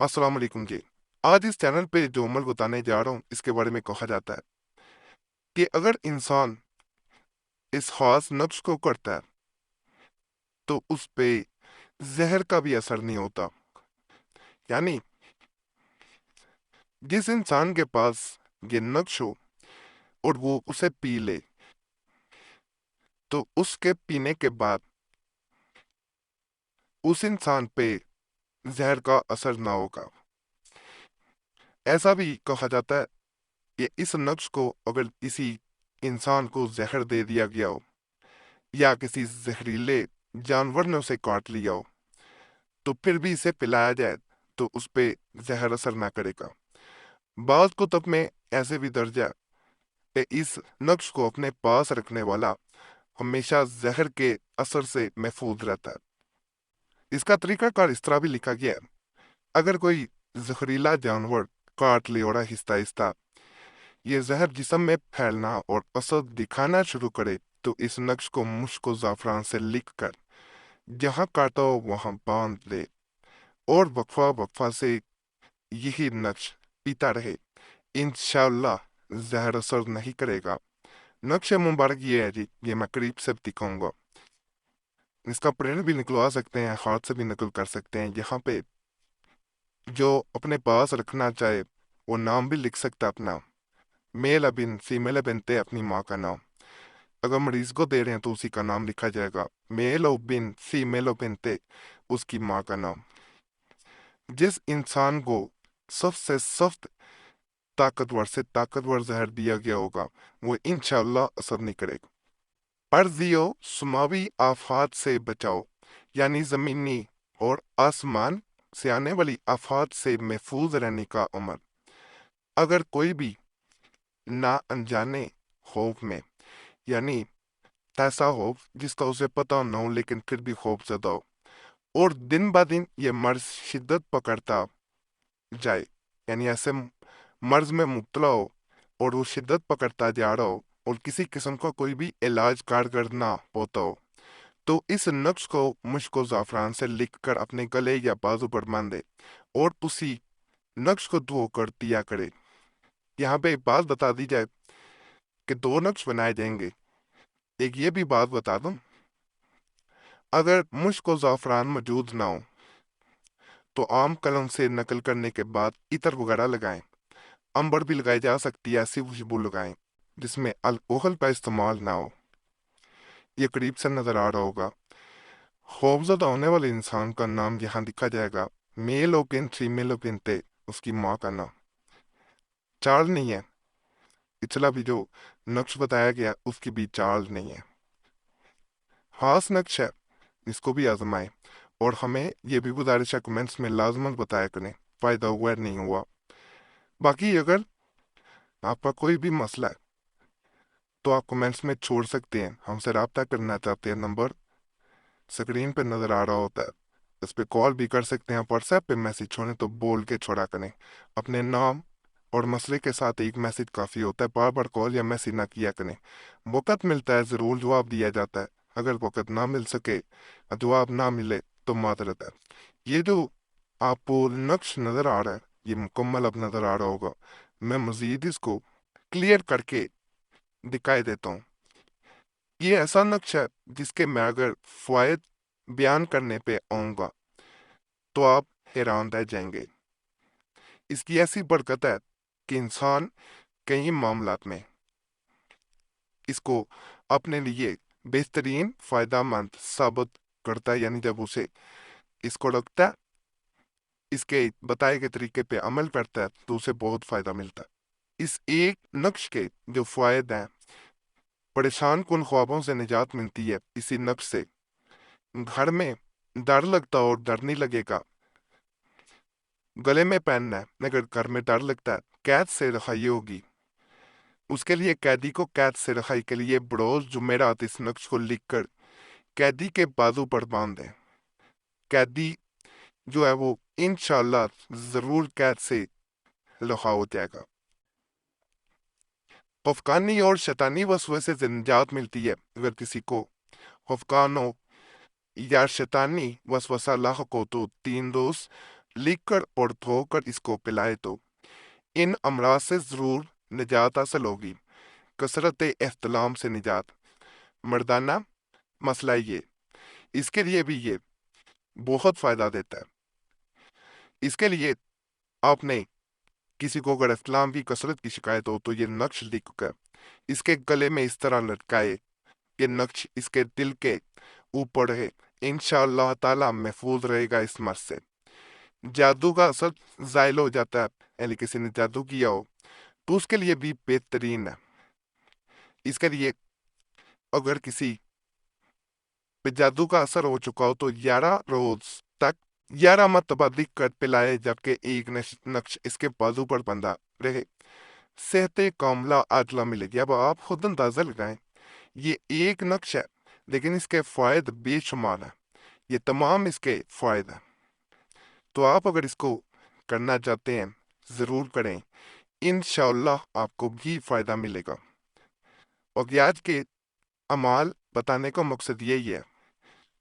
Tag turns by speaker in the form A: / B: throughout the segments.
A: अस्सलाम वालेकुम जी। आज इस चैनल पे जो अमल बताने जा रहा हूँ इसके बारे में कहा जाता है कि अगर इंसान इस खास नक्श को करता है तो उस पे जहर का भी असर नहीं होता। यानी जिस इंसान के पास ये नक्श हो और वो उसे पी ले तो उसके पीने के बाद उस इंसान पे जहर का असर ना होगा। ऐसा भी कहा जाता है कि इस नक्श को अगर किसी इंसान को जहर दे दिया गया हो या किसी जहरीले जानवर ने उसे काट लिया हो तो फिर भी इसे पिलाया जाए तो उस पे जहर असर ना करेगा। बाज़ कुतुब में ऐसे भी दर्ज है कि इस नक्श को अपने पास रखने वाला हमेशा जहर के असर से महफूज रहता है। इसका तरीकाकार इस तरह भी लिखा गया है, अगर कोई जहरीला जानवर काट ले और आहिस्ता आहिस्ता ये जहर जिस्म में फैलना और असर दिखाना शुरू करे तो इस नक्श को मुश्क ज़ाफ़रान से लिख कर जहाँ काटा हो वहाँ बांध ले और वक्फा वक्फा से यही नक्श पीता रहे। इंशाअल्लाह जहर असर नहीं करेगा। नक्श मुबारक ये है जी, ये मैं करीब से दिखाऊंगा। इसका प्रिंट भी निकलवा सकते हैं, हाथ से भी नकल कर सकते हैं। यहाँ पे जो अपने पास रखना चाहे वो नाम भी लिख सकता है अपना, मेल अबिन फीमेल बिनते अपनी माँ का नाम। अगर मरीज को दे रहे हैं तो उसी का नाम लिखा जाएगा, मेल ओ बिन फीमेल बिनते उसकी माँ का नाम। जिस इंसान को सबसे सख्त ताकतवर से ताकतवर जहर दिया गया होगा वो इंशाअल्लाह असर नहीं करेगा। अर्जियो सुमावी आफात से बचाओ, यानी जमीनी और आसमान से आने वाली आफात से महफूज रहने का अमल। अगर कोई भी ना अनजाने खौफ में, यानी ऐसा खौफ जिसका उसे पता ना हो लेकिन फिर भी खौफ ज़दा हो और दिन ब दिन ये मर्ज शिद्दत पकड़ता जाए, यानी ऐसे मर्ज में मुब्तला हो और वो शिद्दत पकड़ता जा रहा हो और किसी किस्म का कोई भी इलाज कारगर ना होता हो तो इस नक्श को मुश्क ज़ाफ़रान से लिखकर अपने गले या बाजू पर बांधे और उसी नक्श को धोकर दिया करे। यहाँ पे एक बात बता दी जाए कि दो नक्श बनाए जाएंगे। एक ये भी बात बता दूं, अगर मुश्क ज़ाफ़रान मौजूद ना हो तो आम कलम से नकल करने के बाद इतर वगैरह लगाएं। अंबर भी लगाई जा सकती है, ऐसी खुशबू लगाएं जिसमें अल्कोहल का इस्तेमाल ना हो। ये करीब से नजर आ रहा होगा। खौफजदा होने वाले इंसान का नाम यहाँ लिखा जाएगा, मेल ओकिन फीमेल ओकिनते उसकी माँ का नाम। चार्ल नहीं है, पिछला भी जो नक्श बताया गया उसकी भी चार्ल नहीं है। खास नक्श है, इसको भी आजमाएं और हमें ये भी गुजारिश है कमेंट्स में लाजमत बताया करें फायदा हुआ नहीं हुआ। बाकी अगर आपका कोई भी मसला है तो आप कमेंट्स में छोड़ सकते हैं। हमसे रब्ता करना चाहते हैं, नंबर स्क्रीन पे नज़र आ रहा होता है, इस पे कॉल भी कर सकते हैं। व्हाट्सएप पे मैसेज छोड़ें तो बोल के छोड़ा करें। अपने नाम और मसले के साथ एक मैसेज काफ़ी होता है, बार बार कॉल या मैसेज ना किया करें। वक़्त मिलता है ज़रूर जवाब दिया जाता है, अगर वक़्त ना मिल सके, जवाब ना मिले तो माजरत है। ये जो आपको नक्श नज़र आ रहा है ये मुकम्मल अब नज़र आ रहा होगा। मैं मज़ीद इसको क्लियर करके दिखाई देता हूँ। ये ऐसा नक्श है जिसके मैं अगर फ़वाइद बयान करने पे आऊँगा तो आप हैरान रह जाएंगे। इसकी ऐसी बरकत है कि इंसान कई मामलात में इसको अपने लिए बेहतरीन फ़ायदेमंद साबित करता है। यानी जब उसे इसको रखता है, इसके बताए गए तरीके पे अमल करता है तो उसे बहुत फ़ायदा मिलता है। इस एक नक्श के जो फ़ायदे हैं, परेशान कुन ख्वाबों से निजात मिलती है इसी नक्श से। घर में डर लगता हो और डर नहीं लगेगा, गले में पहनना है मगर घर में डर लगता है, कैद से रहाई होगी। उसके लिए कैदी को कैद से रहाई के लिए बरोज जुमेरात इस नक्श को लिखकर कैदी के बाजू पर बांध दें। कैदी जो है वो इंशाल्लाह जरूर कैद से रहा हो जाएगा। खफकानी और शैतानी वसवसे से निजात मिलती है। अगर किसी को खफकान हो या शैतानी वसवसा लाक हो तो 3 रोज लिख कर और धोकर इसको पिलाए तो इन अमराज से ज़रूर निजात हासिल होगी। कसरत एहतलाम से निजात। मर्दाना मसला ये, इसके लिए भी ये बहुत फ़ायदा देता है। इसके लिए आपने किसी को अगर इस्लाम की कसरत की शिकायत हो तो ये नक्श लिख कर इसके गले में इस तरह लटकाए, ये नक्श इसके दिल के ऊपर है, इंशाअल्लाह ताला महफूज रहेगा इस मर्ज से। जादू का असर ज़ायल हो जाता है, यानी किसी ने जादू किया हो तो उसके लिए भी बेहतरीन है। इसके लिए अगर किसी पे जादू का असर हो चुका हो तो 11 रोज तक 11 मरतबा लिख कर पिलाए, जबकि एक नक्श इसके बाजू पर बंधा रहे। सेहत कामला आजला मिलेगी। अब आप खुद अंदाजा लगाएं, ये एक नक्श है लेकिन इसके फायदे बेशुमार हैं। ये तमाम इसके फायदे हैं। तो आप अगर इसको करना चाहते हैं ज़रूर करें, इंशाअल्लाह आपको भी फ़ायदा मिलेगा। और आज के अमाल बताने का मकसद यही है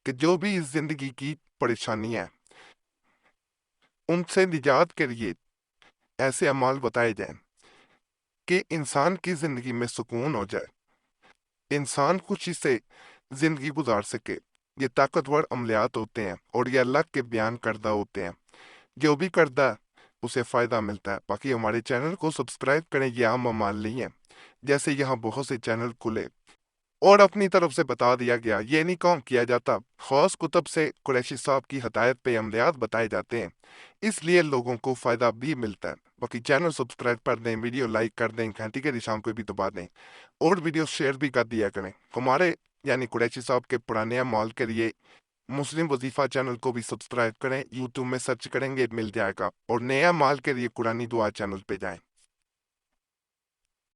A: कि जो भी इस ज़िंदगी की परेशानी है उनसे निजात के लिए ऐसे अमाल बताए जाएं कि इंसान की ज़िंदगी में सुकून हो जाए, इंसान खुशी से ज़िंदगी गुजार सके। ये ताकतवर अमलियात होते हैं और ये अल्लाह के बयान करदा होते हैं। जो भी करदा है उसे फ़ायदा मिलता है। बाकी हमारे चैनल को सब्सक्राइब करें, ये आम अमाल नहीं है। जैसे यहाँ बहुत से चैनल खुले और अपनी तरफ से बता दिया गया, ये नहीं काम किया जाता। ख़ास कुतब से कुरैशी साहब की हदायत पे अमलियात बताए जाते हैं, इसलिए लोगों को फ़ायदा भी मिलता है। बाकी चैनल सब्सक्राइब कर दें, वीडियो लाइक कर दें, घंटी के निशान को भी दबा दें और वीडियो शेयर भी कर दिया करें। हमारे यानी कुरैशी साहब के पुराने अमाल के लिए मुस्लिम वजीफ़ा चैनल को भी सब्सक्राइब करें, यूट्यूब में सर्च करेंगे मिल जाएगा। और नया माल के लिए कुरानी दुआ चैनल पे जाएं।